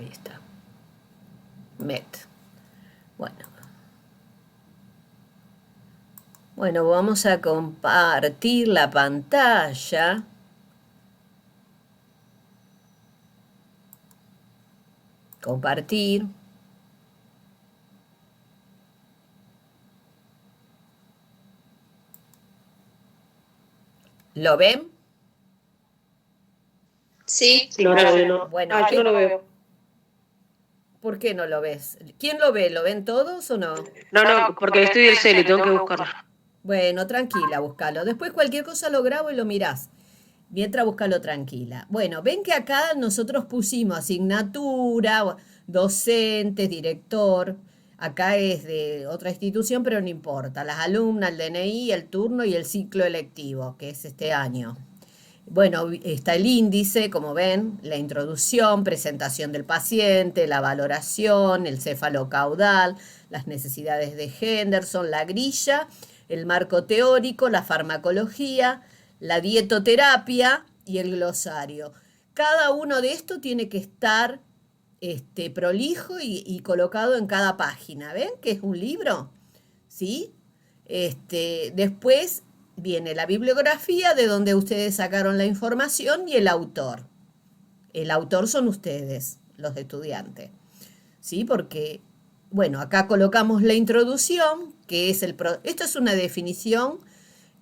ahí está. Met. Bueno. Bueno, vamos a compartir la pantalla. Compartir. ¿Lo ven? Sí, lo veo. No. Bueno, Yo no lo veo. ¿por qué no lo ves? ¿Quién lo ve? ¿Lo ven todos o no? No, porque estoy del cel y tengo que buscarla. Bueno, tranquila, búscalo. Después cualquier cosa lo grabo y lo mirás. Mientras búscalo tranquila. Bueno, ven que acá nosotros pusimos asignatura, docentes, director. Acá es de otra institución, pero no importa. Las alumnas, el DNI, el turno y el ciclo electivo, que es este año. Bueno, está el índice, como ven, la introducción, presentación del paciente, la valoración, el cefalocaudal, las necesidades de Henderson, la grilla, el marco teórico, la farmacología, la dietoterapia y el glosario. Cada uno de estos tiene que estar prolijo y colocado en cada página. ¿Ven que es un libro? ¿Sí? Después viene la bibliografía de donde ustedes sacaron la información y el autor. El autor son ustedes, los estudiantes. ¿Sí? Porque, bueno, acá colocamos la introducción, que es esto es una definición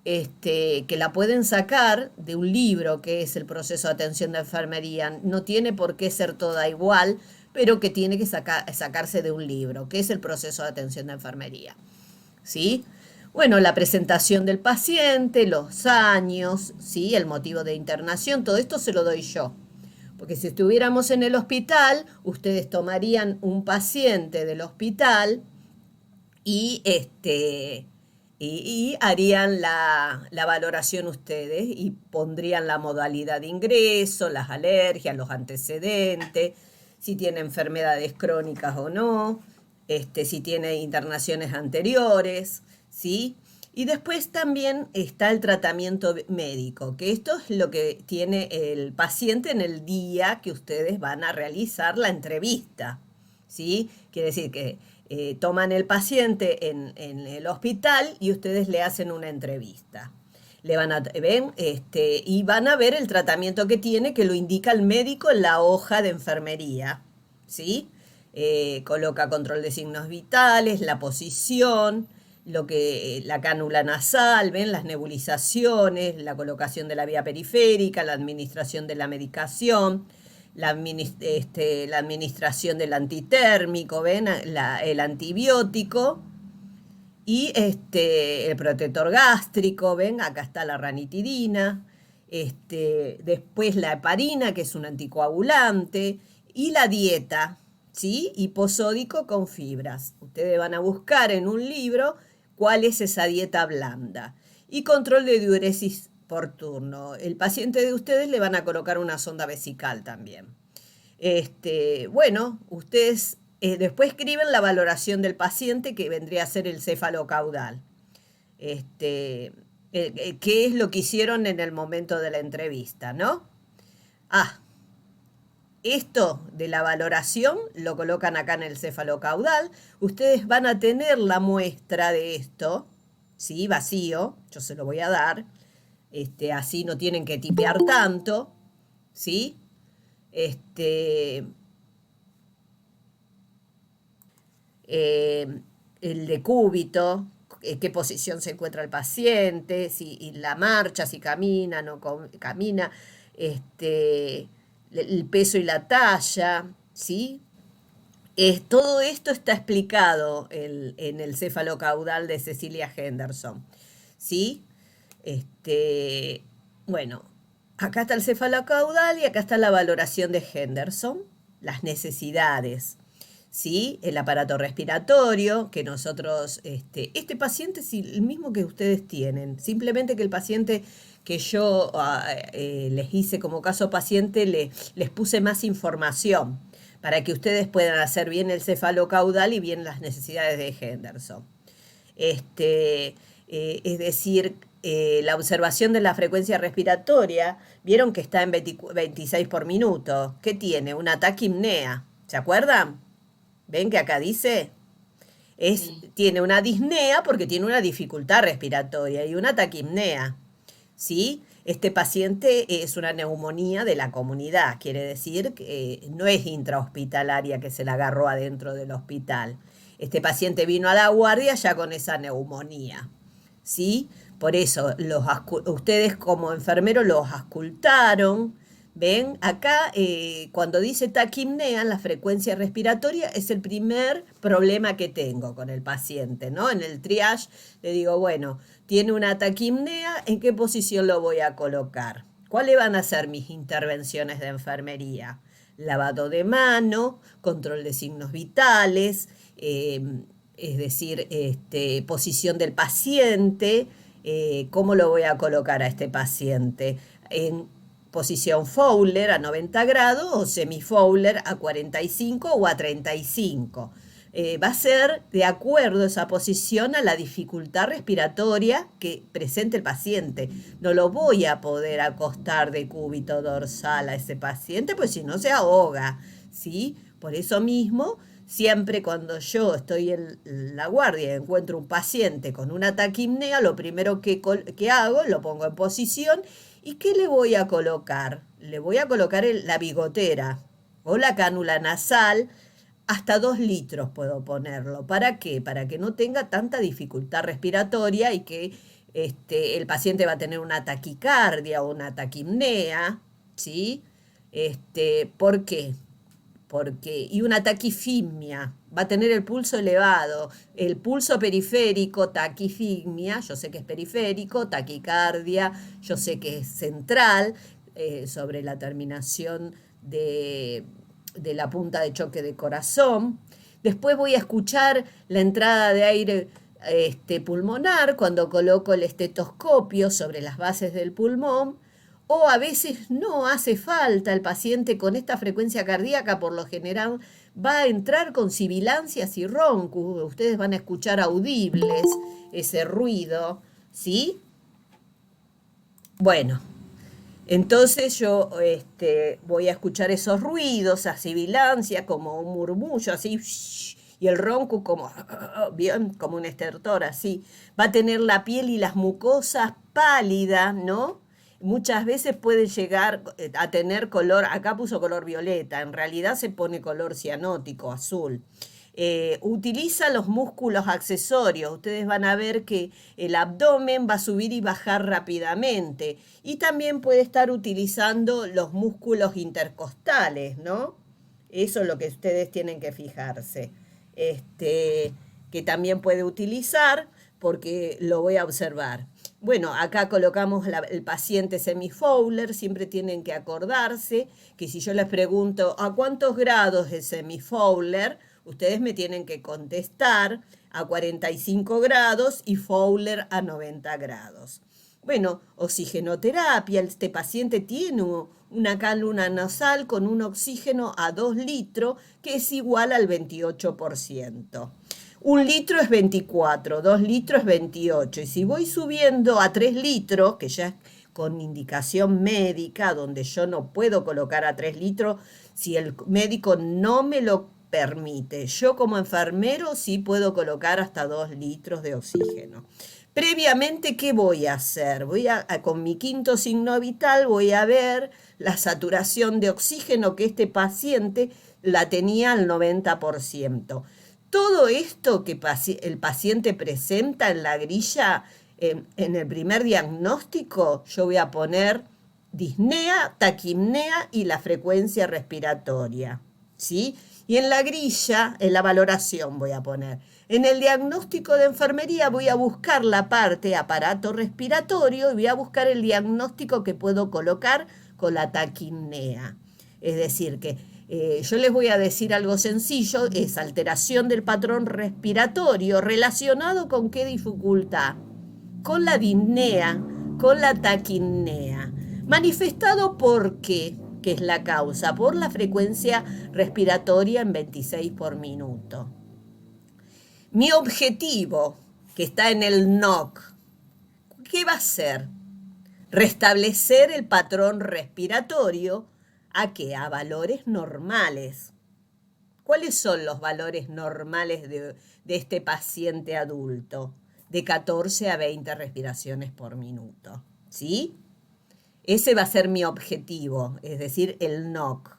que la pueden sacar de un libro que es el proceso de atención de enfermería. No tiene por qué ser toda igual, pero que tiene que sacarse de un libro, que es el proceso de atención de enfermería. ¿Sí? Bueno, la presentación del paciente, los años, ¿sí? El motivo de internación, todo esto se lo doy yo. Porque si estuviéramos en el hospital, ustedes tomarían un paciente del hospital y, y harían la valoración ustedes y pondrían la modalidad de ingreso, las alergias, los antecedentes, si tiene enfermedades crónicas o no, si tiene internaciones anteriores, ¿sí? Y después también está el tratamiento médico, que esto es lo que tiene el paciente en el día que ustedes van a realizar la entrevista, ¿sí? Quiere decir que toman el paciente en el hospital y ustedes le hacen una entrevista. Le van a, ven, y van a ver el tratamiento que tiene, que lo indica el médico en la hoja de enfermería, ¿sí? Coloca control de signos vitales, la posición, la cánula nasal, ven, las nebulizaciones, la colocación de la vía periférica, la administración de la medicación, la administración del antitérmico, ven, el antibiótico y el protector gástrico, ven, acá está la ranitidina, después la heparina, que es un anticoagulante, y la dieta, ¿sí? Hiposódico con fibras. Ustedes van a buscar en un libro cuál es esa dieta blanda. Y control de diuresis por turno. El paciente de ustedes le van a colocar una sonda vesical también. Bueno, ustedes después escriben la valoración del paciente, que vendría a ser el cefalocaudal. ¿Qué es lo que hicieron en el momento de la entrevista, no? Ah, esto de la valoración lo colocan acá en el cefalocaudal. Ustedes van a tener la muestra de esto, ¿sí? Vacío, yo se lo voy a dar. Así no tienen que tipear tanto, ¿sí? El decúbito, qué posición se encuentra el paciente, si la marcha, si camina, no camina, el peso y la talla, ¿sí? Todo esto está explicado en el cefalocaudal de Cecilia Henderson, ¿sí? Bueno, acá está el cefalocaudal y acá está la valoración de Henderson, las necesidades, ¿sí? El aparato respiratorio, que nosotros, este paciente es el mismo que ustedes tienen, simplemente que el paciente que yo les hice como caso paciente, les puse más información para que ustedes puedan hacer bien el cefalocaudal y bien las necesidades de Henderson. Es decir, la observación de la frecuencia respiratoria, vieron que está en 26 por minuto. ¿Qué tiene? Una taquimnea, ¿Se acuerdan? ¿Ven que acá dice? Tiene una disnea porque tiene una dificultad respiratoria y una taquipnea, ¿sí? Este paciente es una neumonía de la comunidad, quiere decir que no es intrahospitalaria que se la agarró adentro del hospital. Este paciente vino a la guardia ya con esa neumonía, ¿sí? Por eso ustedes como enfermeros los auscultaron. ¿Ven? Acá, cuando dice taquipnea, la frecuencia respiratoria es el primer problema que tengo con el paciente, ¿no? En el triage le digo, bueno, tiene una taquipnea, ¿en qué posición lo voy a colocar? ¿Cuáles van a ser mis intervenciones de enfermería? Lavado de mano, control de signos vitales, es decir, posición del paciente, cómo lo voy a colocar a este paciente. En posición Fowler a 90 grados o semi-Fowler a 45 o a 35. Va a ser de acuerdo esa posición a la dificultad respiratoria que presente el paciente. No lo voy a poder acostar de cúbito dorsal a ese paciente, pues si no se ahoga, ¿sí? Por eso mismo, siempre cuando yo estoy en la guardia y encuentro un paciente con una taquipnea, lo primero que hago, lo pongo en posición. ¿Y qué le voy a colocar? Le voy a colocar la bigotera o la cánula nasal. Hasta 2 litros puedo ponerlo. ¿Para qué? Para que no tenga tanta dificultad respiratoria y que el paciente va a tener una taquicardia o una taquipnea, ¿sí? ¿Por qué? Y una taquifimia, va a tener el pulso elevado, el pulso periférico, taquifimia, yo sé que es periférico, taquicardia, yo sé que es central, sobre la terminación de la punta de choque de corazón. Después voy a escuchar la entrada de aire pulmonar cuando coloco el estetoscopio sobre las bases del pulmón. O a veces no hace falta, el paciente con esta frecuencia cardíaca por lo general va a entrar con sibilancias y roncos. Ustedes van a escuchar audibles ese ruido, ¿sí? Bueno, entonces yo voy a escuchar esos ruidos, esa sibilancia como un murmullo así, y el ronco como, bien, como un estertor así. Va a tener la piel y las mucosas pálidas, ¿no? Muchas veces puede llegar a tener color, acá puso color violeta, en realidad se pone color cianótico, azul. Utiliza los músculos accesorios. Ustedes van a ver que el abdomen va a subir y bajar rápidamente. Y también puede estar utilizando los músculos intercostales, ¿no? Eso es lo que ustedes tienen que fijarse. Que también puede utilizar porque lo voy a observar. Bueno, acá colocamos el paciente semi-Fowler. Siempre tienen que acordarse que si yo les pregunto ¿a cuántos grados es semi-Fowler? Ustedes me tienen que contestar a 45 grados y Fowler a 90 grados. Bueno, oxigenoterapia. Este paciente tiene una cánula nasal con un oxígeno a 2 litros, que es igual al 28%. 1 litro es 24, 2 litros es 28. Y si voy subiendo a 3 litros, que ya es con indicación médica, donde yo no puedo colocar a 3 litros si el médico no me lo permite. Yo como enfermero sí puedo colocar hasta 2 litros de oxígeno. Previamente, ¿qué voy a hacer? Con mi quinto signo vital voy a ver la saturación de oxígeno que este paciente la tenía al 90%. Todo esto que el paciente presenta en la grilla, en el primer diagnóstico, yo voy a poner disnea, taquipnea y la frecuencia respiratoria, ¿sí? Y en la grilla, en la valoración voy a poner. En el diagnóstico de enfermería voy a buscar la parte aparato respiratorio y voy a buscar el diagnóstico que puedo colocar con la taquipnea. Es decir, que yo les voy a decir algo sencillo, es alteración del patrón respiratorio relacionado con qué dificultad, con la disnea, con la taquipnea, manifestado por qué, que es la causa, por la frecuencia respiratoria en 26 por minuto. Mi objetivo, que está en el NOC, ¿qué va a ser? Restablecer el patrón respiratorio a valores normales. ¿Cuáles son los valores normales de este paciente adulto? De 14 a 20 respiraciones por minuto, ¿sí? Ese va a ser mi objetivo, es decir, el NOC,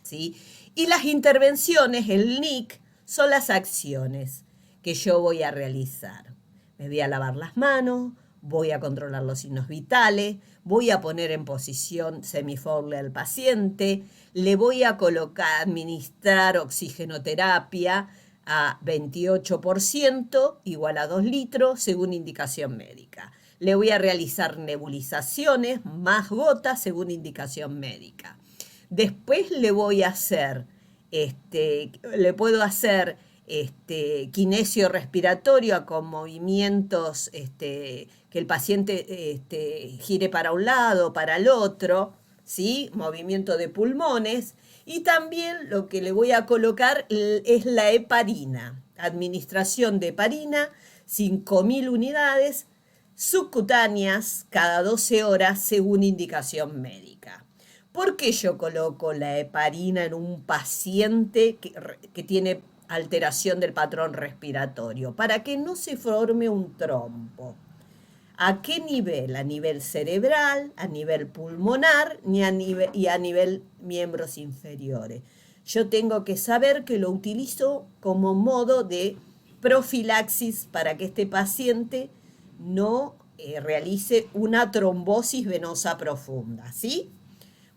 ¿sí? Y las intervenciones, el NIC, son las acciones que yo voy a realizar. Me voy a lavar las manos, voy a controlar los signos vitales, voy a poner en posición semiforme al paciente, le voy a colocar, administrar oxigenoterapia a 28%, igual a 2 litros, según indicación médica. Le voy a realizar nebulizaciones más gotas según indicación médica. Después le voy a hacer, le puedo hacer kinesio respiratorio con movimientos que el paciente gire para un lado, para el otro, ¿sí? Movimiento de pulmones. Y también lo que le voy a colocar es la heparina, administración de heparina, 5.000 unidades subcutáneas cada 12 horas según indicación médica. ¿Por qué yo coloco la heparina en un paciente que tiene alteración del patrón respiratorio? Para que no se forme un trombo. ¿A qué nivel? A nivel cerebral, a nivel pulmonar y a nivel miembros inferiores. Yo tengo que saber que lo utilizo como modo de profilaxis para que este paciente no realice una trombosis venosa profunda, ¿sí?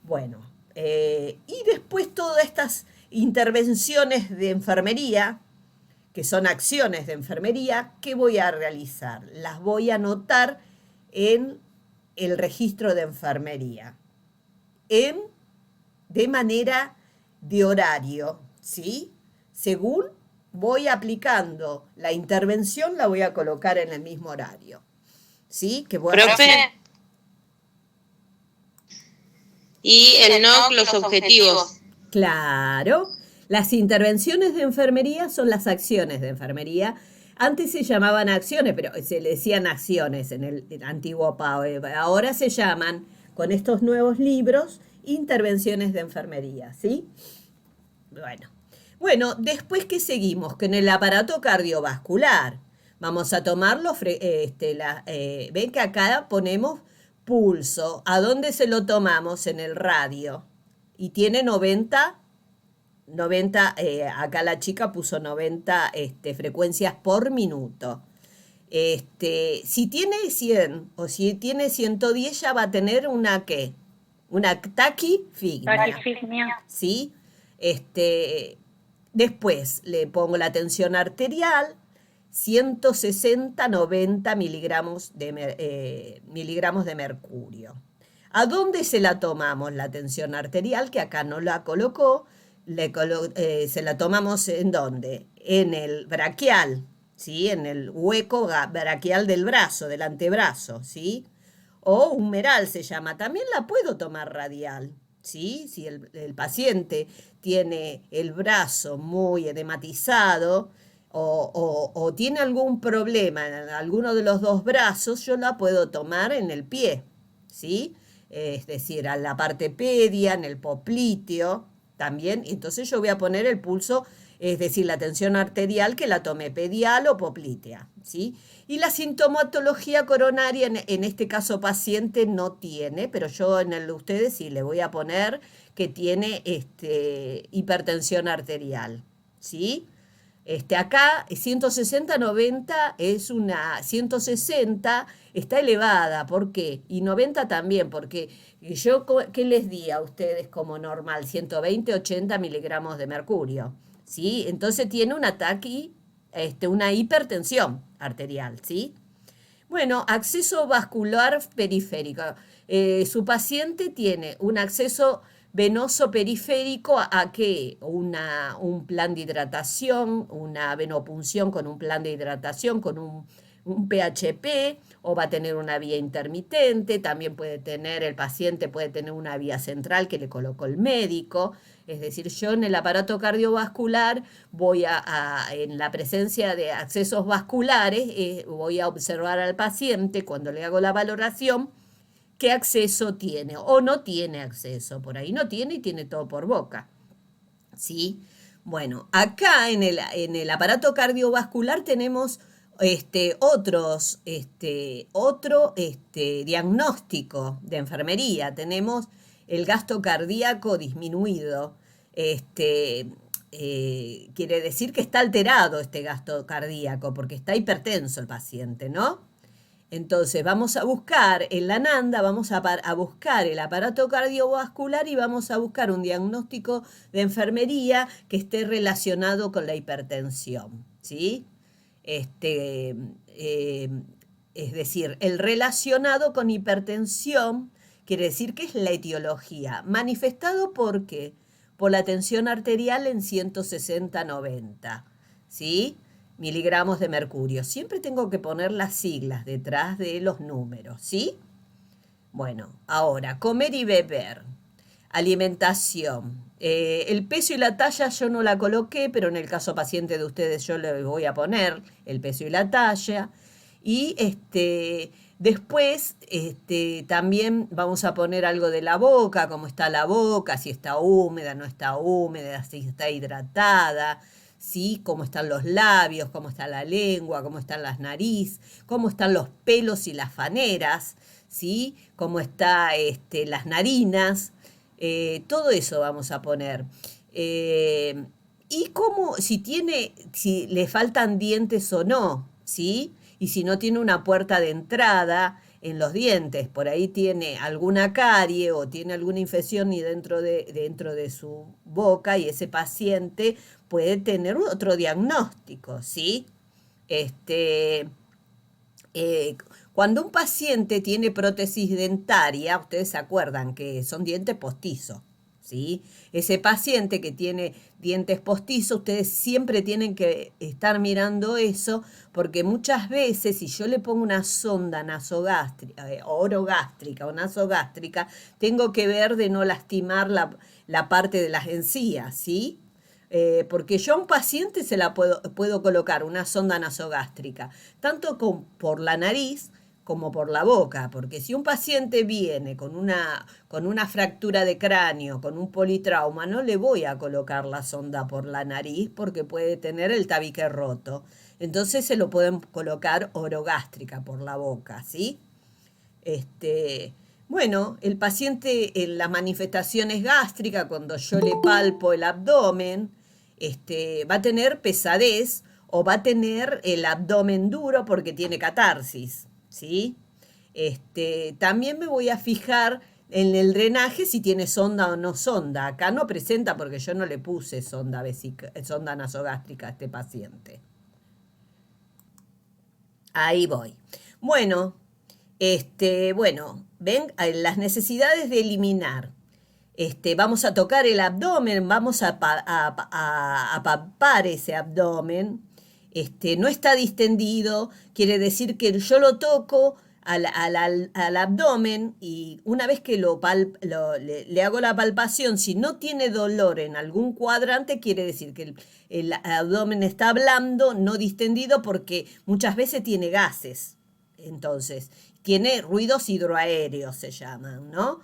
Bueno, y después todas estas intervenciones de enfermería, que son acciones de enfermería, ¿qué voy a realizar? Las voy a anotar en el registro de enfermería, de manera de horario, ¿sí? Según voy aplicando la intervención, la voy a colocar en el mismo horario, ¿sí? Que voy a Profe, hacer. y el NOC, los objetivos. Claro, las intervenciones de enfermería son las acciones de enfermería. Antes se llamaban acciones, pero se le decían acciones en el antiguo PAOE. Ahora se llaman, con estos nuevos libros, intervenciones de enfermería, ¿sí? Bueno, después que seguimos con el aparato cardiovascular, vamos a tomarlo, ven que acá ponemos pulso. ¿A dónde se lo tomamos? En el radio. Y tiene 90, acá la chica puso 90 frecuencias por minuto. Si tiene 100 o si tiene 110 ya va a tener una ¿qué? Una taquifignia. Taquifignia. ¿Sí? Después le pongo la tensión arterial, 160-90 miligramos de mercurio. ¿A dónde se la tomamos la tensión arterial? Que acá no la colocó. Se la tomamos ¿en dónde? En el braquial, ¿sí? En el hueco braquial del brazo, del antebrazo, ¿sí? O humeral se llama. También la puedo tomar radial, ¿sí? Si el paciente tiene el brazo muy edematizado o tiene algún problema en alguno de los dos brazos, yo la puedo tomar en el pie, ¿sí? Es decir, a la parte pedia, en el popliteo también. Entonces yo voy a poner el pulso, es decir, la tensión arterial que la tome pedial o poplitea, ¿sí? Y la sintomatología coronaria, en este caso paciente no tiene, pero yo en el de ustedes sí le voy a poner que tiene hipertensión arterial, ¿sí? Acá 160-90 es una 160 está elevada, ¿por qué? Y 90 también, porque yo, ¿qué les di a ustedes como normal? 120-80 miligramos de mercurio, ¿sí? Entonces tiene un ataque, una hipertensión arterial, ¿sí? Bueno, acceso vascular periférico. Su paciente tiene un acceso venoso periférico a qué? Un plan de hidratación, una venopunción con un plan de hidratación, con un PHP, o va a tener una vía intermitente. También el paciente puede tener una vía central que le colocó el médico. Es decir, yo en el aparato cardiovascular en la presencia de accesos vasculares, voy a observar al paciente cuando le hago la valoración qué acceso tiene o no tiene acceso. Por ahí no tiene y tiene todo por boca, ¿sí? Bueno, acá en el aparato cardiovascular tenemos otro diagnóstico de enfermería. Tenemos el gasto cardíaco disminuido. Este, quiere decir que está alterado este gasto cardíaco porque está hipertenso el paciente, ¿no? Entonces vamos a buscar en la NANDA, vamos a buscar el aparato cardiovascular y vamos a buscar un diagnóstico de enfermería que esté relacionado con la hipertensión, ¿sí? Este, eh, es decir, el relacionado con hipertensión quiere decir que es la etiología. ¿Manifestado por qué? Por la tensión arterial en 160/90, ¿sí? Miligramos de mercurio. Siempre tengo que poner las siglas detrás de los números, ¿sí? Bueno, ahora, comer y beber. Alimentación. El peso y la talla yo no la coloqué, pero en el caso paciente de ustedes yo le voy a poner el peso y la talla. Y después también vamos a poner algo de la boca, cómo está la boca, si está húmeda, no está húmeda, si está hidratada, ¿sí? Cómo están los labios, cómo está la lengua, cómo están las narices, cómo están los pelos y las faneras, ¿sí? Cómo están las narinas. Todo eso vamos a poner. Y cómo, si le faltan dientes o no, ¿sí? Y si no tiene una puerta de entrada en los dientes, por ahí tiene alguna carie o tiene alguna infección y dentro de su boca y ese paciente puede tener otro diagnóstico, ¿sí? Este, eh, Cuando un paciente tiene prótesis dentaria, ustedes se acuerdan que son dientes postizos, ¿sí? Ese paciente que tiene dientes postizos, ustedes siempre tienen que estar mirando eso, porque muchas veces si yo le pongo una sonda nasogástrica, orogástrica o nasogástrica, tengo que ver de no lastimar la parte de las encías, ¿sí? Porque yo a un paciente se la puedo colocar una sonda nasogástrica, tanto por la nariz como por la boca, porque si un paciente viene con una fractura de cráneo, con un politrauma, no le voy a colocar la sonda por la nariz porque puede tener el tabique roto. Entonces se lo pueden colocar orogástrica por la boca, ¿sí? Bueno, el paciente en las manifestaciones gástricas, cuando yo le palpo el abdomen, va a tener pesadez o va a tener el abdomen duro porque tiene catarsis, ¿sí? También me voy a fijar en el drenaje si tiene sonda o no sonda. Acá no presenta porque yo no le puse sonda nasogástrica a este paciente. Ahí voy. Bueno, ven las necesidades de eliminar. Vamos a tocar el abdomen, vamos a palpar ese abdomen. No está distendido, quiere decir que yo lo toco al abdomen y una vez que le hago la palpación, si no tiene dolor en algún cuadrante, quiere decir que el abdomen está blando, no distendido, porque muchas veces tiene gases. Entonces, tiene ruidos hidroaéreos, se llaman, ¿no?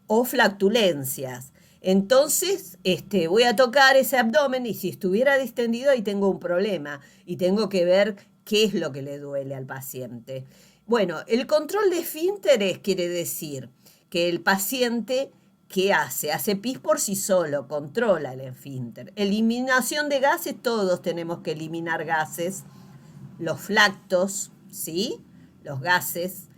O flatulencias. Entonces, voy a tocar ese abdomen y si estuviera distendido ahí tengo un problema y tengo que ver qué es lo que le duele al paciente. Bueno, el control de esfínteres quiere decir que el paciente, ¿qué hace? Hace pis por sí solo, controla el esfínter. Eliminación de gases, todos tenemos que eliminar gases. Los flactos, ¿sí? Los gases.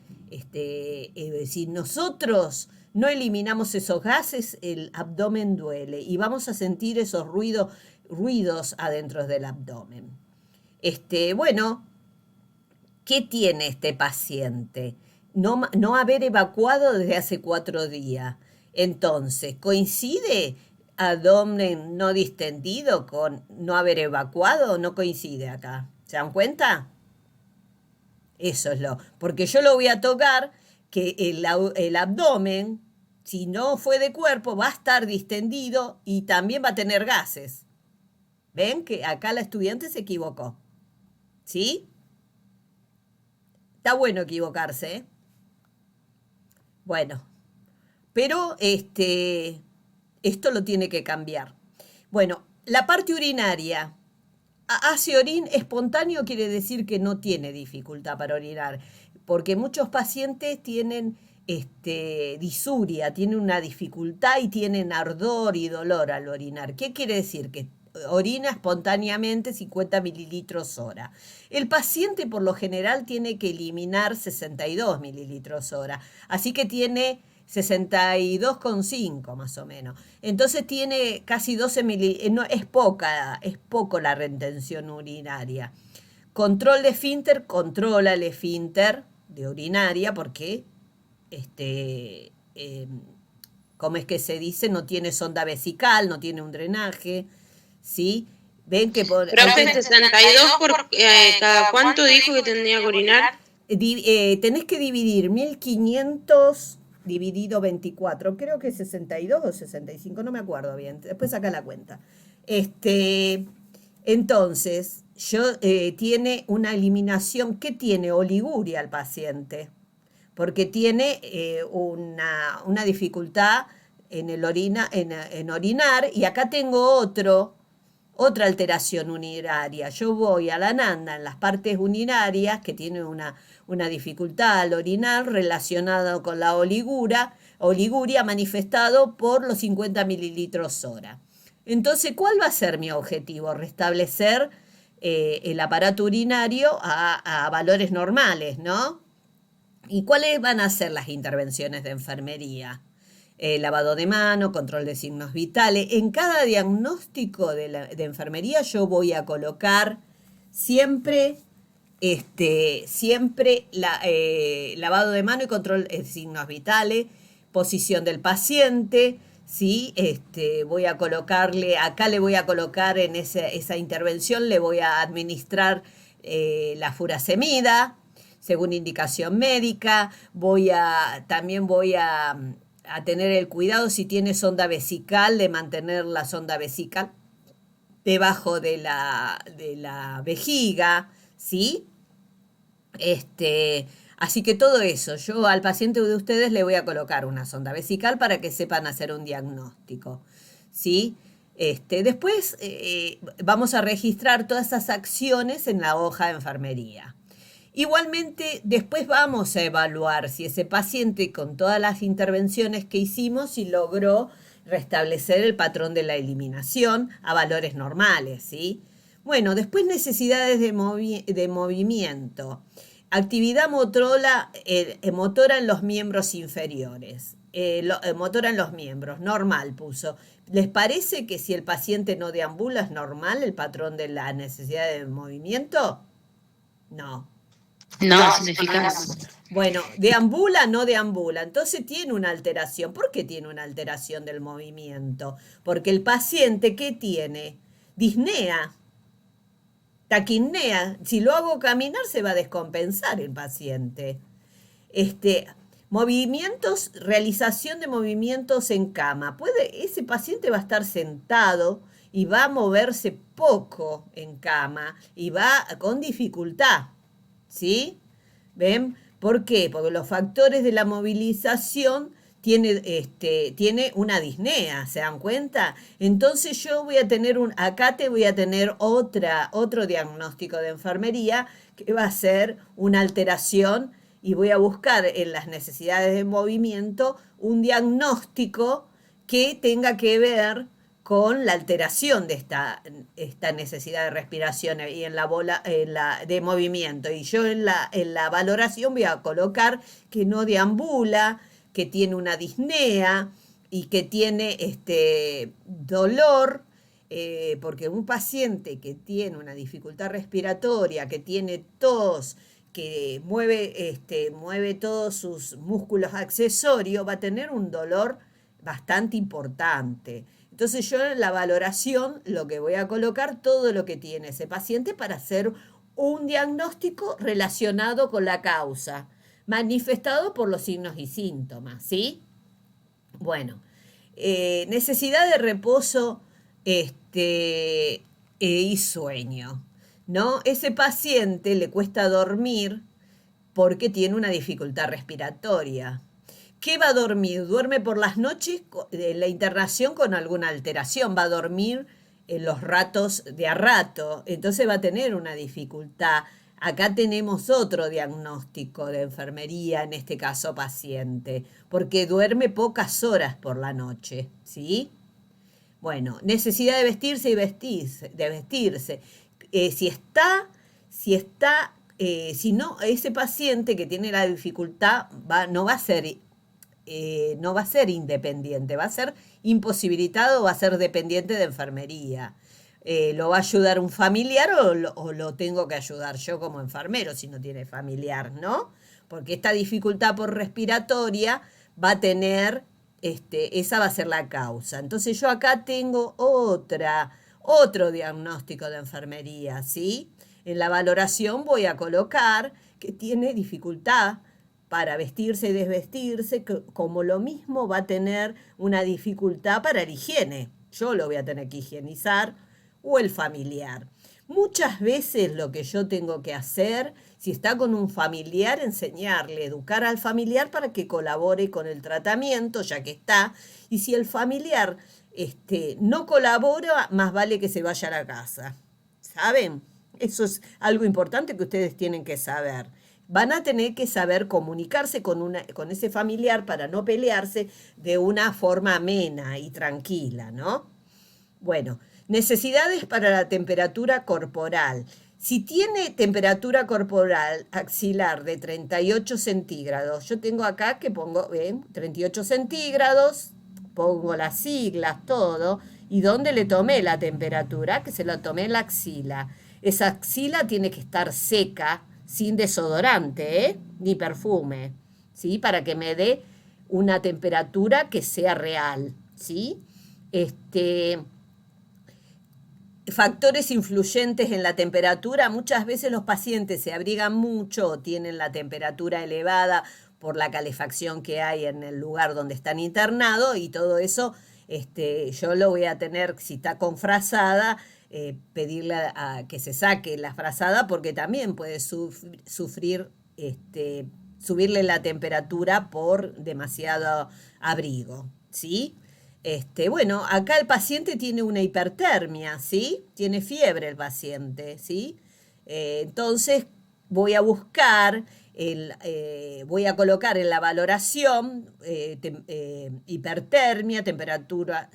Si nosotros no eliminamos esos gases, el abdomen duele y vamos a sentir esos ruidos adentro del abdomen. Bueno, ¿qué tiene este paciente? No haber evacuado desde hace 4 días. Entonces, ¿coincide abdomen no distendido con no haber evacuado? No coincide acá. ¿Se dan cuenta? Eso es porque yo lo voy a tocar, que el abdomen, si no fue de cuerpo, va a estar distendido y también va a tener gases. ¿Ven que acá la estudiante se equivocó? ¿Sí? Está bueno equivocarse, ¿eh? Bueno, pero esto lo tiene que cambiar. Bueno, La parte urinaria. Hace orín espontáneo quiere decir que no tiene dificultad para orinar, porque muchos pacientes tienen disuria, tienen una dificultad y tienen ardor y dolor al orinar. ¿Qué quiere decir? Que orina espontáneamente 50 mililitros hora. El paciente por lo general tiene que eliminar 62 mililitros hora, así que tiene 62,5 más o menos. Entonces tiene casi 12 mililitros, no, es poco la retención urinaria. Control de esfínter, controla el esfínter de urinaria porque, eh, ¿cómo es que se dice? No tiene sonda vesical, no tiene un drenaje, ¿sí? Ven que Profe, 62 por cada cuánto dijo que tendría que orinar. Tenés que dividir 1500 dividido 24, creo que 62 o 65, no me acuerdo bien, después saca la cuenta. Entonces, tiene una eliminación, ¿qué tiene? Oliguria al paciente, porque tiene una dificultad en orinar, y acá tengo otra alteración urinaria. Yo voy a la nanda en las partes urinarias que tienen una dificultad al orinar relacionada con la oliguria manifestado por los 50 mililitros hora. Entonces, ¿cuál va a ser mi objetivo? Restablecer el aparato urinario a valores normales, ¿no? ¿Y cuáles van a ser las intervenciones de enfermería? Lavado de mano, control de signos vitales. En cada diagnóstico de enfermería yo voy a colocar siempre, lavado de mano y control de signos vitales, posición del paciente, ¿sí? Voy a colocarle, acá le voy a colocar en esa intervención, le voy a administrar la furosemida, según indicación médica. También voy a tener el cuidado, si tiene sonda vesical, de mantener la sonda vesical debajo de la vejiga, ¿sí? Así que todo eso, yo al paciente de ustedes le voy a colocar una sonda vesical para que sepan hacer un diagnóstico, ¿sí? Después vamos a registrar todas esas acciones en la hoja de enfermería. Igualmente, después vamos a evaluar si ese paciente, con todas las intervenciones que hicimos, si logró restablecer el patrón de la eliminación a valores normales, ¿sí? Bueno, después necesidades de movimiento. Actividad motora en los miembros inferiores. Motora en los miembros, normal puso. ¿Les parece que si el paciente no deambula es normal el patrón de la necesidad de movimiento? No. No, es ineficaz. Bueno, deambula, no deambula. Entonces tiene una alteración. ¿Por qué tiene una alteración del movimiento? Porque el paciente, ¿qué tiene? Disnea, taquipnea. Si lo hago caminar, se va a descompensar el paciente. Movimientos, realización de movimientos en cama. Ese paciente va a estar sentado y va a moverse poco en cama y va con dificultad. ¿Sí? ¿Ven? ¿Por qué? Porque los factores de la movilización tiene una disnea, ¿se dan cuenta? Entonces yo voy a tener acá te voy a tener otro diagnóstico de enfermería que va a ser una alteración, y voy a buscar en las necesidades de movimiento un diagnóstico que tenga que ver con la alteración de esta necesidad de respiración y de movimiento. Y yo en la valoración voy a colocar que no deambula, que tiene una disnea y que tiene dolor, porque un paciente que tiene una dificultad respiratoria, que tiene tos, que mueve todos sus músculos accesorios, va a tener un dolor bastante importante. Entonces yo en la valoración lo que voy a colocar todo lo que tiene ese paciente para hacer un diagnóstico relacionado con la causa, manifestado por los signos y síntomas, ¿sí? Bueno, necesidad de reposo y sueño, ¿no? Ese paciente le cuesta dormir porque tiene una dificultad respiratoria. ¿Qué va a dormir? ¿Duerme por las noches? La internación con alguna alteración. Va a dormir en los ratos de a rato, entonces va a tener una dificultad. Acá tenemos otro diagnóstico de enfermería, en este caso paciente, porque duerme pocas horas por la noche, ¿sí? Bueno, necesidad de vestirse y vestirse. Si está, si no, ese paciente que tiene la dificultad no va a ser independiente, va a ser imposibilitado, va a ser dependiente de enfermería. ¿Lo va a ayudar un familiar o lo tengo que ayudar yo como enfermero si no tiene familiar, ¿no? Porque esta dificultad por respiratoria va a tener, esa va a ser la causa. Entonces yo acá tengo otro diagnóstico de enfermería, ¿sí? En la valoración voy a colocar que tiene dificultad para vestirse y desvestirse, como lo mismo va a tener una dificultad para la higiene. Yo lo voy a tener que higienizar o el familiar. Muchas veces lo que yo tengo que hacer, si está con un familiar, enseñarle, educar al familiar para que colabore con el tratamiento, ya que está. Y si el familiar no colabora, más vale que se vaya a la casa. ¿Saben? Eso es algo importante que ustedes tienen que saber. Van a tener que saber comunicarse con ese familiar para no pelearse de una forma amena y tranquila, ¿no? Bueno, necesidades para la temperatura corporal. Si tiene temperatura corporal axilar de 38 centígrados, yo tengo acá que pongo, ¿ven? 38 centígrados, pongo las siglas, todo, y ¿dónde le tomé la temperatura? Que se la tomé en la axila. Esa axila tiene que estar seca, sin desodorante, ni perfume, ¿sí? Para que me dé una temperatura que sea real, ¿sí? Factores influyentes en la temperatura. Muchas veces los pacientes se abrigan mucho o tienen la temperatura elevada por la calefacción que hay en el lugar donde están internados, y todo eso yo lo voy a tener, si está con frazada, pedirle a que se saque la frazada, porque también puede sufrir, subirle la temperatura por demasiado abrigo, ¿sí? Bueno, acá el paciente tiene una hipertermia, ¿sí? Tiene fiebre el paciente, ¿sí? Entonces voy a buscar, voy a colocar en la valoración hipertermia, temperatura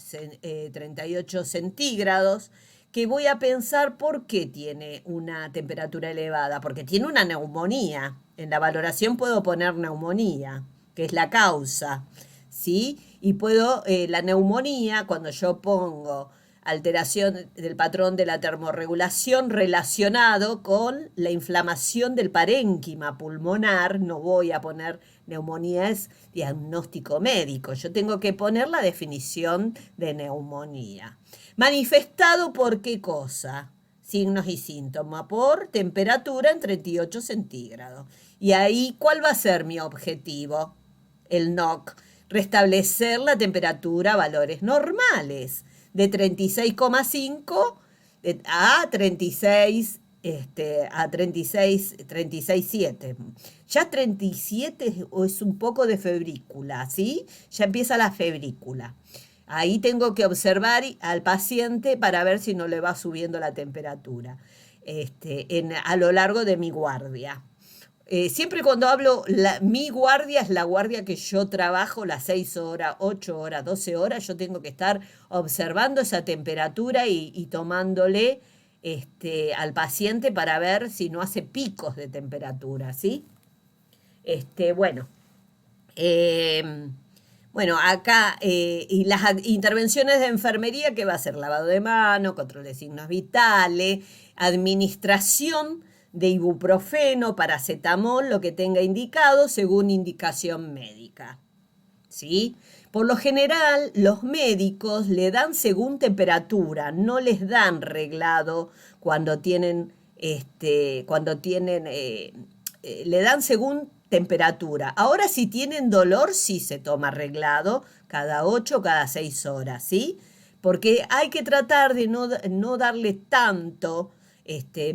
38 centígrados, que voy a pensar por qué tiene una temperatura elevada, porque tiene una neumonía. En la valoración puedo poner neumonía, que es la causa, ¿sí? Y puedo, la neumonía, cuando yo pongo alteración del patrón de la termorregulación relacionado con la inflamación del parénquima pulmonar, no voy a poner neumonía, es diagnóstico médico, yo tengo que poner la definición de neumonía. ¿Manifestado por qué cosa? Signos y síntomas, por temperatura en 38 centígrados. Y ahí, ¿cuál va a ser mi objetivo? El NOC. Restablecer la temperatura a valores normales, de 36,5 a 36, a 36,7. Ya 37 es un poco de febrícula, ¿sí? Ya empieza la febrícula. Ahí tengo que observar al paciente para ver si no le va subiendo la temperatura a lo largo de mi guardia. Siempre cuando hablo, mi guardia es la guardia que yo trabajo, las 6 horas, 8 horas, 12 horas, yo tengo que estar observando esa temperatura y tomándole al paciente para ver si no hace picos de temperatura, ¿sí? Bueno, bueno, acá, y las intervenciones de enfermería, ¿qué va a ser? Lavado de mano, control de signos vitales, administración de ibuprofeno, paracetamol, lo que tenga indicado según indicación médica, ¿sí? Por lo general, los médicos le dan según temperatura, no les dan reglado cuando tienen, le dan según temperatura. Ahora, si tienen dolor, sí se toma reglado cada 8 o cada 6 horas, ¿sí? Porque hay que tratar de no darle tanto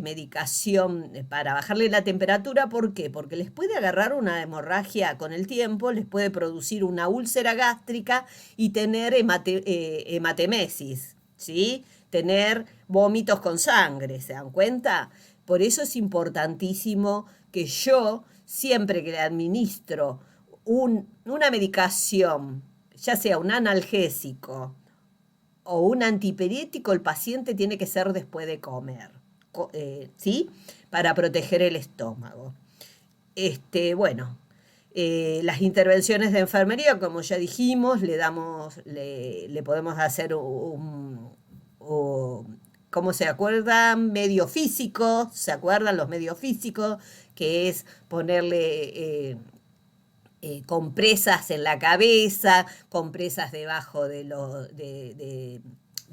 medicación para bajarle la temperatura. ¿Por qué? Porque les puede agarrar una hemorragia con el tiempo, les puede producir una úlcera gástrica y tener hematemesis, ¿sí? tener vómitos con sangre, ¿se dan cuenta? Por eso es importantísimo que yo, siempre que le administro una medicación, ya sea un analgésico o un antipirético, el paciente tiene que ser después de comer, ¿sí? Para proteger el estómago. Bueno, las intervenciones de enfermería, como ya dijimos, le podemos hacer ¿cómo se acuerdan? Medio físico, ¿se acuerdan los medios físicos? Que es ponerle compresas en la cabeza, compresas debajo de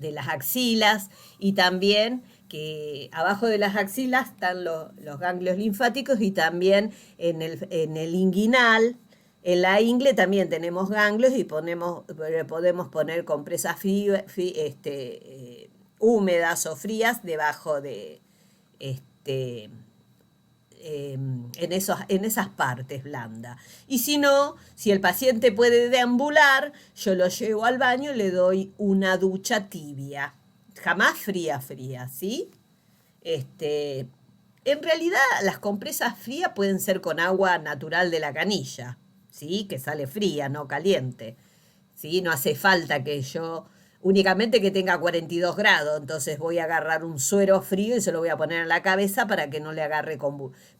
las axilas, y también que abajo de las axilas están los ganglios linfáticos, y también en el inguinal, en la ingle también tenemos ganglios, y podemos poner compresas húmedas o frías debajo de este, en esas partes blandas. Y si no, si el paciente puede deambular, yo lo llevo al baño y le doy una ducha tibia. Jamás fría, ¿sí? En realidad, las compresas frías pueden ser con agua natural de la canilla, ¿sí? Que sale fría, no caliente. ¿Sí? No hace falta que yo únicamente que tenga 42 grados, entonces voy a agarrar un suero frío y se lo voy a poner en la cabeza para que no le agarre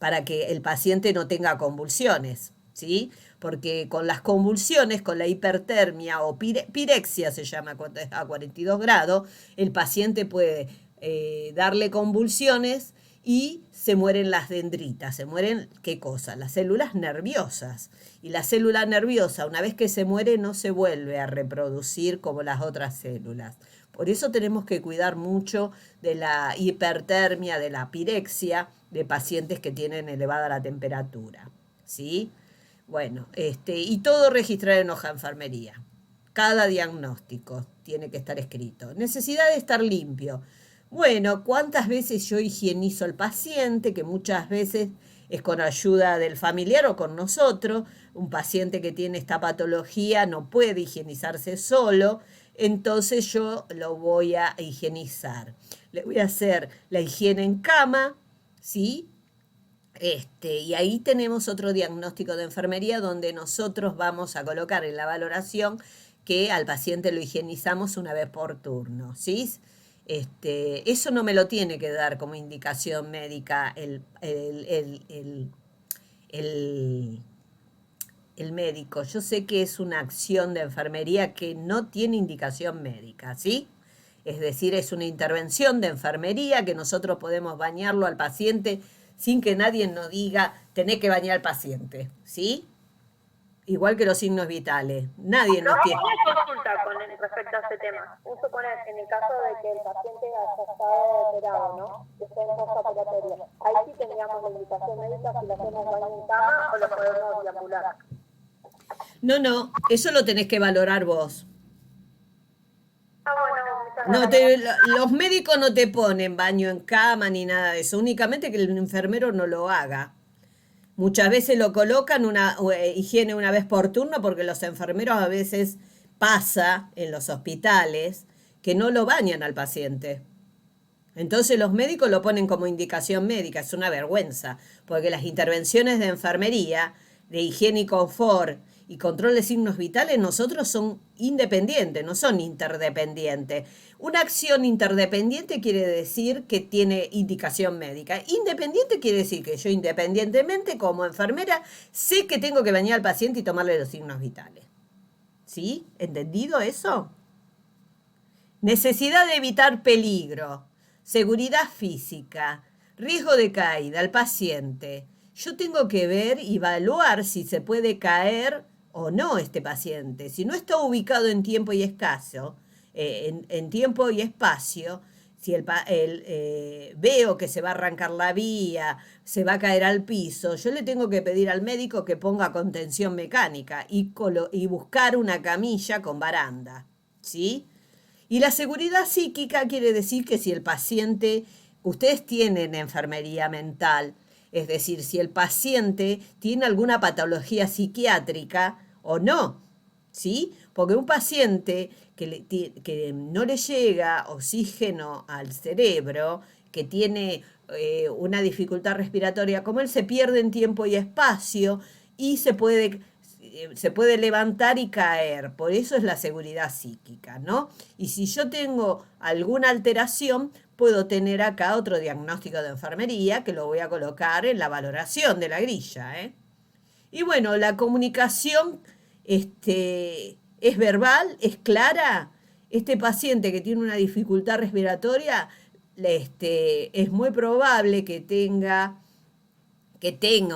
para que el paciente no tenga convulsiones, ¿sí? Porque con las convulsiones, con la hipertermia o pirexia se llama cuando es a 42 grados, el paciente puede darle convulsiones y se mueren las dendritas. ¿Se mueren qué cosa? Las células nerviosas. Y la célula nerviosa, una vez que se muere, no se vuelve a reproducir como las otras células. Por eso tenemos que cuidar mucho de la hipertermia, de la pirexia, de pacientes que tienen elevada la temperatura, ¿sí? Bueno, y todo registrar en hoja de enfermería. Cada diagnóstico tiene que estar escrito. Necesidad de estar limpio. Bueno, ¿cuántas veces yo higienizo al paciente? Que muchas veces es con ayuda del familiar o con nosotros. Un paciente que tiene esta patología no puede higienizarse solo, entonces yo lo voy a higienizar. Le voy a hacer la higiene en cama, ¿sí? Y ahí tenemos otro diagnóstico de enfermería donde nosotros vamos a colocar en la valoración que al paciente lo higienizamos una vez por turno, ¿sí? Eso no me lo tiene que dar como indicación médica el médico. Yo sé que es una acción de enfermería que no tiene indicación médica, ¿sí? Es decir, es una intervención de enfermería que nosotros podemos bañarlo al paciente sin que nadie nos diga, tenés que bañar al paciente, ¿sí? Igual que los signos vitales. Nadie nos tiene... Una consulta con respecto a ese tema. Un suponer, en el caso de que el paciente haya estado operado, ¿no? Que esté en postoperatoria. Ahí sí tendríamos la indicación médica si lo hacemos baño en cama o lo podemos deambular. No, eso lo tenés que valorar vos. Bueno, No los médicos no te ponen baño en cama ni nada de eso, únicamente que el enfermero no lo haga. Muchas veces lo colocan una higiene una vez por turno porque los enfermeros a veces pasa en los hospitales que no lo bañan al paciente. Entonces los médicos lo ponen como indicación médica, es una vergüenza, porque las intervenciones de enfermería, de higiene y confort y control de signos vitales, nosotros son independientes, no son interdependientes. Una acción interdependiente quiere decir que tiene indicación médica. Independiente quiere decir que yo independientemente como enfermera sé que tengo que bañar al paciente y tomarle los signos vitales. ¿Sí? ¿Entendido eso? Necesidad de evitar peligro, seguridad física, riesgo de caída al paciente. Yo tengo que ver y evaluar si se puede caer o no este paciente. Si no está ubicado en tiempo y escaso, en tiempo y espacio, si veo que se va a arrancar la vía, se va a caer al piso, yo le tengo que pedir al médico que ponga contención mecánica y buscar una camilla con baranda, ¿sí? Y la seguridad psíquica quiere decir que si el paciente, ustedes tienen enfermería mental, es decir, si el paciente tiene alguna patología psiquiátrica o no, ¿sí? Porque un paciente que no le llega oxígeno al cerebro, que tiene una dificultad respiratoria, como él se pierde en tiempo y espacio y se puede levantar y caer. Por eso es la seguridad psíquica, ¿no? Y si yo tengo alguna alteración, puedo tener acá otro diagnóstico de enfermería que lo voy a colocar en la valoración de la grilla, ¿eh? Y bueno, la comunicación es verbal, es clara. Este paciente que tiene una dificultad respiratoria, es muy probable que tenga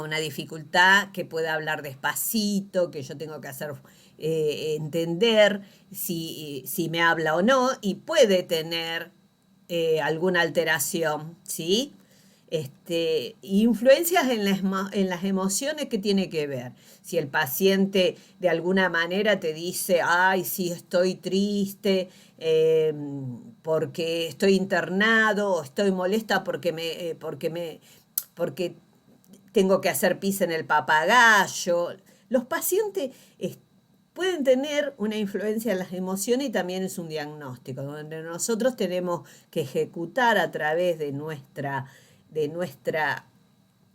una dificultad, que pueda hablar despacito, que yo tengo que hacer entender si me habla o no, y puede tener alguna alteración, ¿sí? Influencias en las emociones que tiene que ver. Si el paciente de alguna manera te dice, ay, sí, estoy triste porque estoy internado, o estoy molesta porque tengo que hacer pis en el papagayo. Los pacientes pueden tener una influencia en las emociones y también es un diagnóstico, donde nosotros tenemos que ejecutar a través de nuestra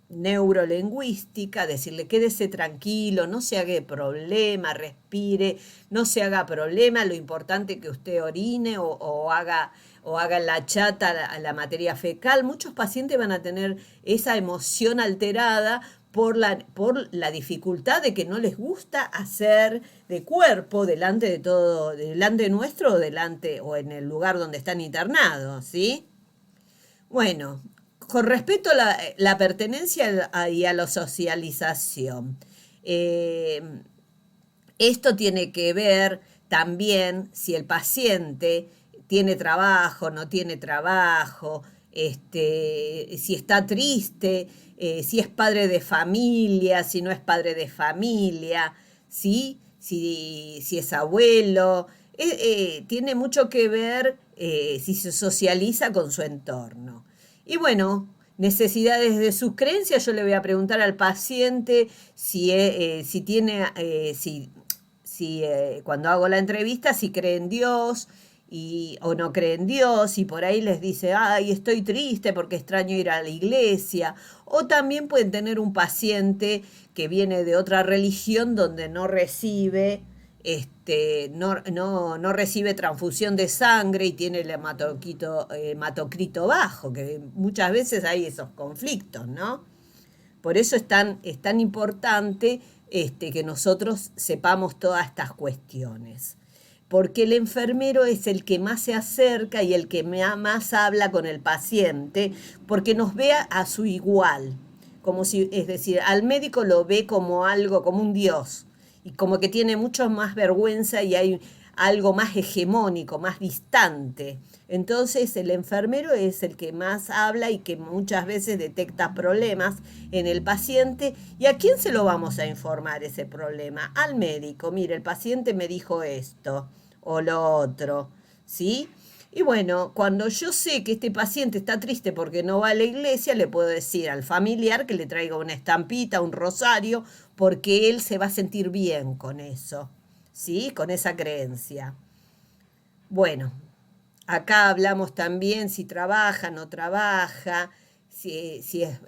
neurolingüística, decirle quédese tranquilo, no se haga problema, respire, no se haga problema, lo importante es que usted orine o haga en la chata la materia fecal. Muchos pacientes van a tener esa emoción alterada por la dificultad de que no les gusta hacer de cuerpo delante de todo, delante nuestro o en el lugar donde están internados, ¿sí? Bueno, con respecto a la pertenencia y a la socialización, esto tiene que ver también si el paciente tiene trabajo, no tiene trabajo, si está triste, si es padre de familia, si no es padre de familia, ¿sí? Si es abuelo. Tiene mucho que ver si se socializa con su entorno. Y bueno, necesidades de sus creencias, yo le voy a preguntar al paciente si tiene, cuando hago la entrevista, si cree en Dios o no cree en Dios, y por ahí les dice, ay, estoy triste porque extraño ir a la iglesia. O también pueden tener un paciente que viene de otra religión donde no recibe no recibe transfusión de sangre y tiene el hematocrito bajo, que muchas veces hay esos conflictos, ¿no? Por eso es tan importante que nosotros sepamos todas estas cuestiones. Porque el enfermero es el que más se acerca y el que más habla con el paciente, porque nos ve a su igual. Es decir, al médico lo ve como algo, como un dios, y como que tiene mucho más vergüenza y hay algo más hegemónico, más distante. Entonces el enfermero es el que más habla y que muchas veces detecta problemas en el paciente. ¿Y a quién se lo vamos a informar ese problema? Al médico. Mire, el paciente me dijo esto o lo otro, ¿sí? Y bueno, cuando yo sé que este paciente está triste porque no va a la iglesia, le puedo decir al familiar que le traiga una estampita, un rosario, porque él se va a sentir bien con eso, ¿sí? Con esa creencia. Bueno, acá hablamos también si trabaja, no trabaja, si es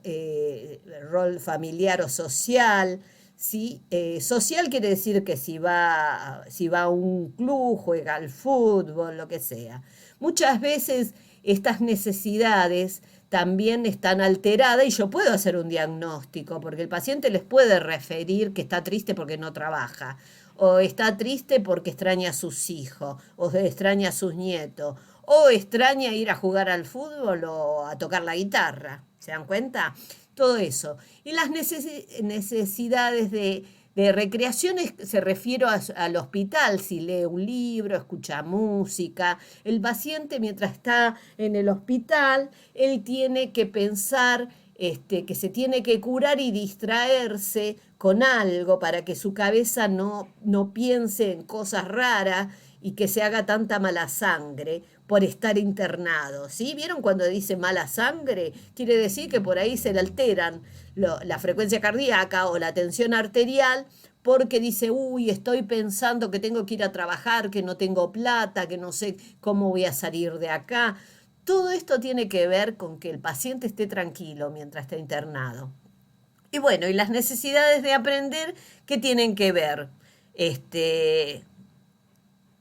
rol familiar o social. ¿Sí? Social quiere decir que si va a un club, juega al fútbol, lo que sea. Muchas veces estas necesidades también están alteradas y yo puedo hacer un diagnóstico, porque el paciente les puede referir que está triste porque no trabaja, o está triste porque extraña a sus hijos, o extraña a sus nietos, o extraña ir a jugar al fútbol o a tocar la guitarra. ¿Se dan cuenta? Todo eso. Y las necesidades de recreaciones se refiero al hospital, si lee un libro, escucha música. El paciente mientras está en el hospital, él tiene que pensar que se tiene que curar y distraerse con algo para que su cabeza no piense en cosas raras y que se haga tanta mala sangre por estar internado, ¿sí? ¿Vieron cuando dice mala sangre? Quiere decir que por ahí se le alteran la frecuencia cardíaca o la tensión arterial porque dice, uy, estoy pensando que tengo que ir a trabajar, que no tengo plata, que no sé cómo voy a salir de acá. Todo esto tiene que ver con que el paciente esté tranquilo mientras está internado. Y bueno, y las necesidades de aprender, ¿qué tienen que ver? Este,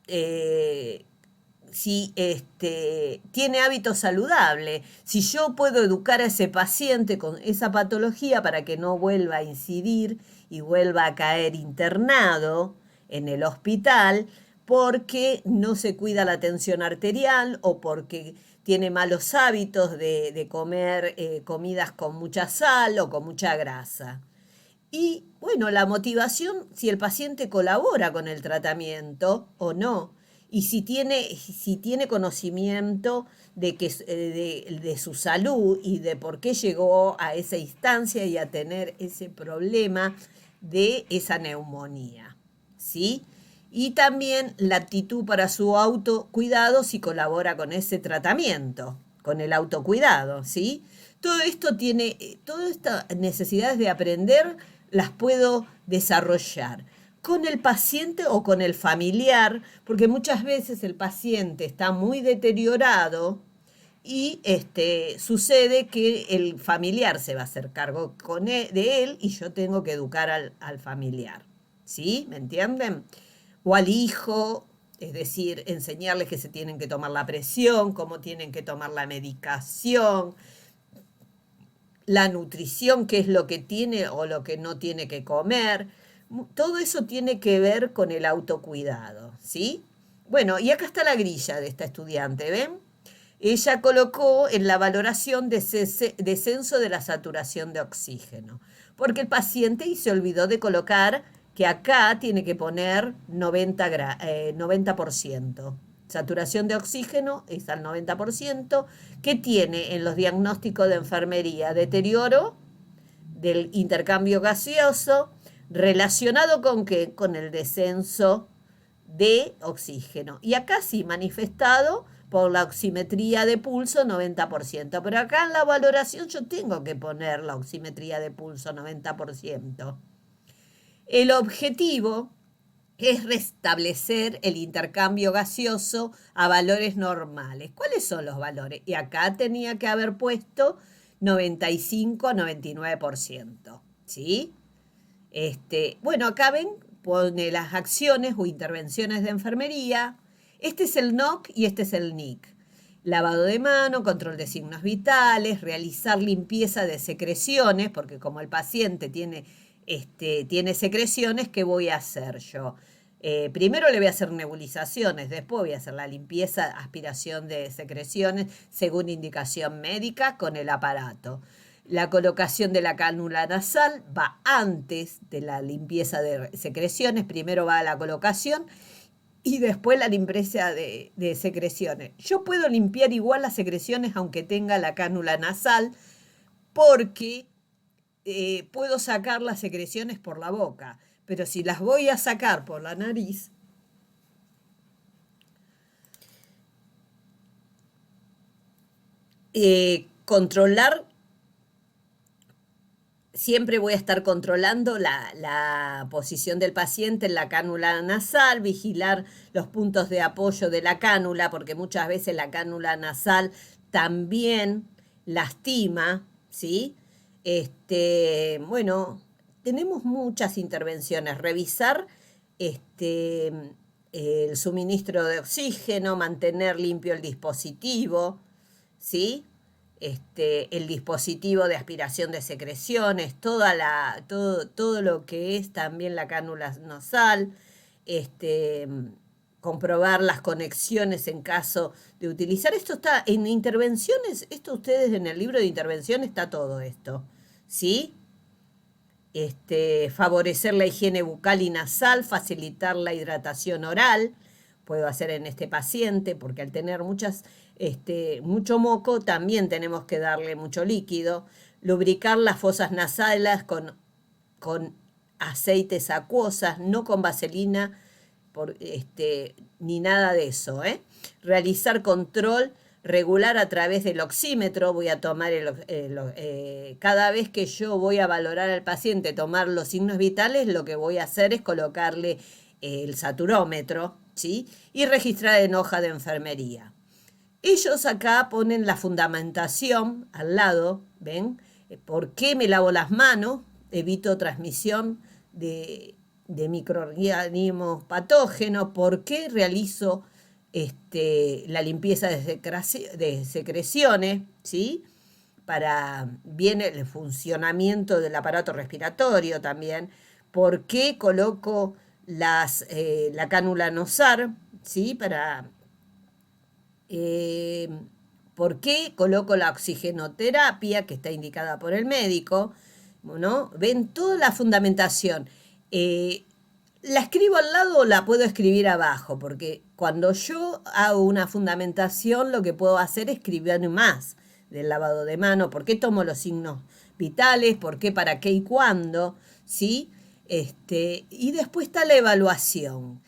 eh, si tiene hábitos saludables, si yo puedo educar a ese paciente con esa patología para que no vuelva a incidir y vuelva a caer internado en el hospital porque no se cuida la tensión arterial o porque tiene malos hábitos de comer comidas con mucha sal o con mucha grasa. Y bueno, la motivación, si el paciente colabora con el tratamiento o no, y si tiene conocimiento de su salud y de por qué llegó a esa instancia y a tener ese problema de esa neumonía, ¿sí? Y también la actitud para su autocuidado si colabora con ese tratamiento, con el autocuidado, ¿sí? Todo esto todas estas necesidades de aprender las puedo desarrollar con el paciente o con el familiar, porque muchas veces el paciente está muy deteriorado y sucede que el familiar se va a hacer cargo de él y yo tengo que educar al familiar. ¿Sí? ¿Me entienden? O al hijo, es decir, enseñarles que se tienen que tomar la presión, cómo tienen que tomar la medicación, la nutrición, qué es lo que tiene o lo que no tiene que comer. Todo eso tiene que ver con el autocuidado, ¿sí? Bueno, y acá está la grilla de esta estudiante, ¿ven? Ella colocó en la valoración descenso de la saturación de oxígeno, porque el paciente y se olvidó de colocar que acá tiene que poner 90%. Saturación de oxígeno es al 90%, que tiene en los diagnósticos de enfermería deterioro del intercambio gaseoso relacionado con qué, con el descenso de oxígeno. Y acá sí, manifestado por la oximetría de pulso 90%. Pero acá en la valoración yo tengo que poner la oximetría de pulso 90%. El objetivo es restablecer el intercambio gaseoso a valores normales. ¿Cuáles son los valores? Y acá tenía que haber puesto 95 a 99%. ¿Sí? Bueno, acá ven, pone las acciones o intervenciones de enfermería. Este es el NOC y este es el NIC. Lavado de mano, control de signos vitales, realizar limpieza de secreciones, porque como el paciente tiene secreciones, ¿qué voy a hacer yo? Primero le voy a hacer nebulizaciones, después voy a hacer la limpieza, aspiración de secreciones, según indicación médica, con el aparato. La colocación de la cánula nasal va antes de la limpieza de secreciones, primero va a la colocación y después la limpieza de secreciones. Yo puedo limpiar igual las secreciones aunque tenga la cánula nasal porque puedo sacar las secreciones por la boca, pero si las voy a sacar por la nariz, controlar, siempre voy a estar controlando la posición del paciente en la cánula nasal, vigilar los puntos de apoyo de la cánula, porque muchas veces la cánula nasal también lastima, ¿sí? Bueno, tenemos muchas intervenciones. Revisar el suministro de oxígeno, mantener limpio el dispositivo, ¿sí? El dispositivo de aspiración de secreciones, todo lo que es también la cánula nasal, comprobar las conexiones en caso de utilizar. Esto está en intervenciones, esto ustedes en el libro de intervención está todo esto, ¿sí? Favorecer la higiene bucal y nasal, facilitar la hidratación oral, puedo hacer en este paciente, porque al tener mucho moco también tenemos que darle mucho líquido, lubricar las fosas nasales con aceites acuosas, no con vaselina ni nada de eso, ¿eh? Realizar control regular a través del oxímetro. Voy a tomar cada vez que yo voy a valorar al paciente, tomar los signos vitales, lo que voy a hacer es colocarle el saturómetro, ¿sí? Y registrar en hoja de enfermería. Ellos acá ponen la fundamentación al lado, ¿ven? ¿Por qué me lavo las manos? Evito transmisión de microorganismos patógenos. ¿Por qué realizo la limpieza de secreciones? ¿Sí? Para bien el funcionamiento del aparato respiratorio también. ¿Por qué coloco la cánula nasal? ¿Sí? ¿Por qué coloco la oxigenoterapia que está indicada por el médico? ¿No? Ven toda la fundamentación. ¿La escribo al lado o la puedo escribir abajo? Porque cuando yo hago una fundamentación, lo que puedo hacer es escribir más del lavado de mano. ¿Por qué tomo los signos vitales? ¿Por qué, para qué y cuándo? ¿Sí? Y después está la evaluación.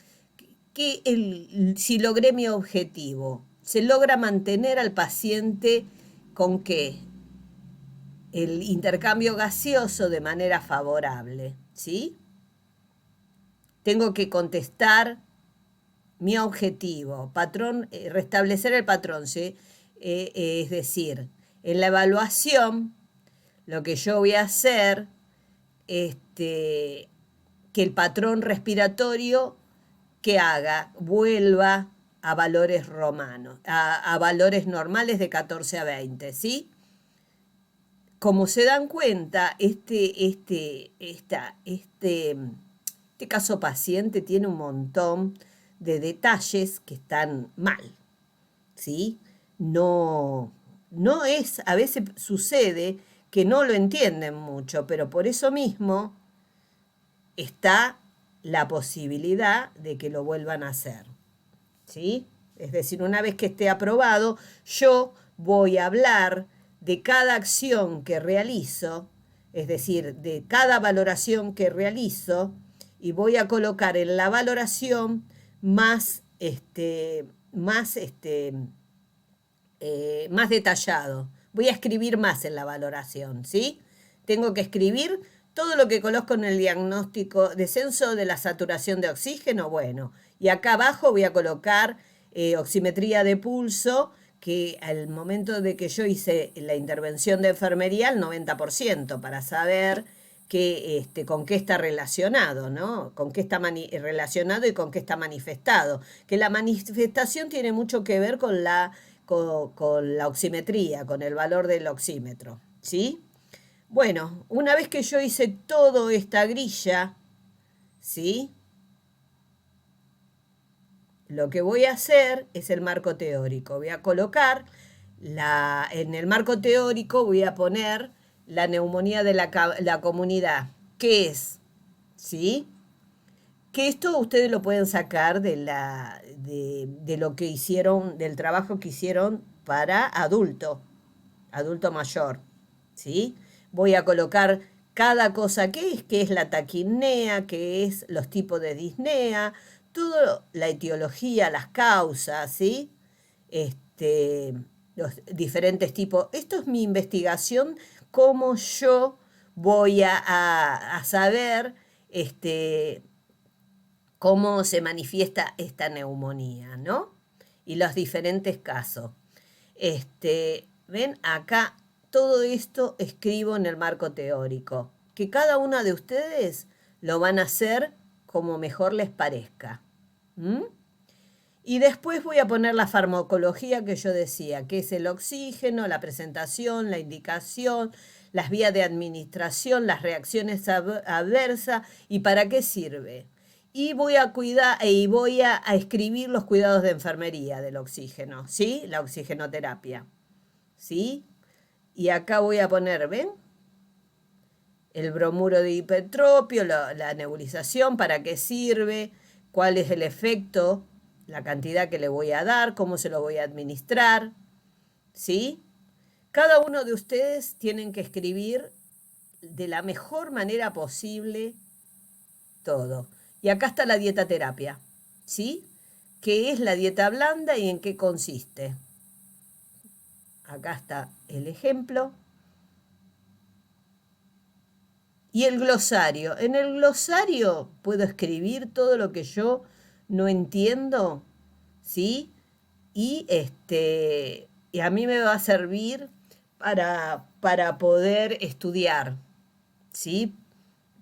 Si logré mi objetivo, se logra mantener al paciente con qué? El intercambio gaseoso de manera favorable, ¿sí? Tengo que contestar mi objetivo, restablecer el patrón, ¿sí? Es decir, en la evaluación, lo que yo voy a hacer, que el patrón respiratorio que haga vuelva a valores romanos, a valores normales de 14 a 20, ¿sí? Como se dan cuenta, este caso paciente tiene un montón de detalles que están mal, ¿sí? No es, a veces sucede que no lo entienden mucho, pero por eso mismo está la posibilidad de que lo vuelvan a hacer, ¿sí? Es decir, una vez que esté aprobado, yo voy a hablar de cada acción que realizo, es decir, de cada valoración que realizo, y voy a colocar en la valoración más detallado. Voy a escribir más en la valoración, ¿sí? Tengo que escribir todo lo que conozco en el diagnóstico, descenso de la saturación de oxígeno, bueno, y acá abajo voy a colocar oximetría de pulso, que al momento de que yo hice la intervención de enfermería, el 90%, para saber con qué está relacionado, ¿no? Con qué está relacionado y con qué está manifestado. Que la manifestación tiene mucho que ver con la oximetría, con el valor del oxímetro, ¿sí? Bueno, una vez que yo hice toda esta grilla, ¿sí? Lo que voy a hacer es el marco teórico. Voy a colocar, en el marco teórico voy a poner la neumonía de la comunidad. ¿Qué es? ¿Sí? Que esto ustedes lo pueden sacar de lo que hicieron, del trabajo que hicieron para adulto mayor, ¿sí? Voy a colocar cada cosa que es la taquipnea, que es los tipos de disnea, toda la etiología, las causas, ¿sí? Los diferentes tipos. Esto es mi investigación, cómo yo voy a saber cómo se manifiesta esta neumonía, ¿no? Y los diferentes casos. ¿Ven? Acá todo esto escribo en el marco teórico, que cada una de ustedes lo van a hacer como mejor les parezca. Y después voy a poner la farmacología que yo decía, que es el oxígeno, la presentación, la indicación, las vías de administración, las reacciones adversas y para qué sirve. Y voy a escribir los cuidados de enfermería del oxígeno, ¿sí? La oxigenoterapia, ¿sí? Y acá voy a poner, ¿ven? El bromuro de hipertropio, la nebulización, para qué sirve, cuál es el efecto, la cantidad que le voy a dar, cómo se lo voy a administrar, ¿sí? Cada uno de ustedes tienen que escribir de la mejor manera posible todo. Y acá está la dieta terapia, ¿sí? ¿Qué es la dieta blanda y en qué consiste? Acá está el ejemplo. Y el glosario. En el glosario puedo escribir todo lo que yo no entiendo, ¿sí? Y, y a mí me va a servir para poder estudiar, ¿sí?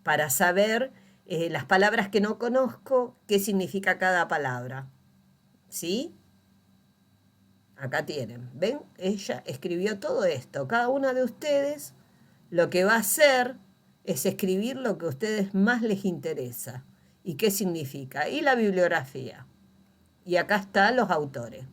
Para saber las palabras que no conozco, qué significa cada palabra, ¿sí? Acá tienen, ¿ven? Ella escribió todo esto. Cada una de ustedes lo que va a hacer es escribir lo que a ustedes más les interesa. ¿Y qué significa? Y la bibliografía. Y acá están los autores.